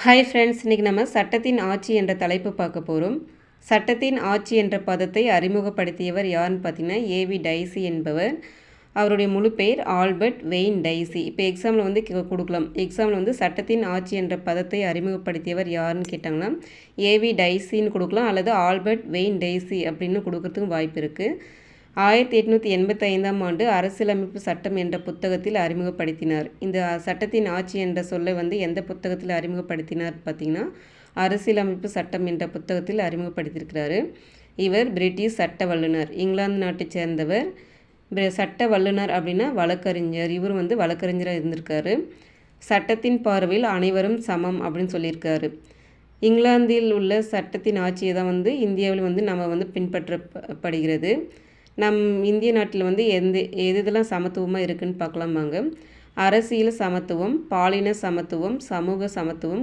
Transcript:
Hi friends, இன்றைக்கி நம்ம சட்டத்தின் ஆட்சி என்ற தலைப்பு பார்க்க போகிறோம். சட்டத்தின் ஆட்சி என்ற பதத்தை அறிமுகப்படுத்தியவர் யாருன்னு பார்த்தீங்கன்னா ஏவி டைசி என்பவர். அவருடைய முழு பெயர் ஆல்பர்ட் வெயின் டைசி. இப்போ எக்ஸாமில் வந்து கொடுக்கலாம். எக்ஸாமில் வந்து சட்டத்தின் ஆட்சி என்ற பதத்தை அறிமுகப்படுத்தியவர் யாருன்னு கேட்டாங்கன்னா ஏவி டைசின்னு கொடுக்கலாம், அல்லது ஆல்பர்ட் வெயின் டைசி அப்படின்னு கொடுக்கறதுக்கும் வாய்ப்பு இருக்குது. 1885ஆம் ஆண்டு அரசியலமைப்பு சட்டம் என்ற புத்தகத்தில் அறிமுகப்படுத்தினார். இந்த சட்டத்தின் ஆட்சி என்ற சொல்லை வந்து எந்த புத்தகத்தில் அறிமுகப்படுத்தினார் பார்த்தீங்கன்னா அரசியலமைப்பு சட்டம் என்ற புத்தகத்தில் அறிமுகப்படுத்தியிருக்கிறாரு. இவர் பிரிட்டிஷ் சட்ட வல்லுனர், இங்கிலாந்து நாட்டை சேர்ந்தவர். சட்ட வல்லுனர் அப்படின்னா வழக்கறிஞர். இவர் வந்து வழக்கறிஞராக இருந்திருக்காரு. சட்டத்தின் பார்வையில் அனைவரும் சமம் அப்படின்னு சொல்லியிருக்காரு. இங்கிலாந்தில் உள்ள சட்டத்தின் ஆட்சியை தான் வந்து இந்தியாவில் வந்து நம்ம வந்து பின்பற்றப்படுகிறது. நம் இந்திய நாட்டில் வந்து எதெல்லாம் சமத்துவமாக இருக்குதுன்னு பார்க்கலாமாங்க. அரசியல் சமத்துவம், பாலின சமத்துவம், சமூக சமத்துவம்,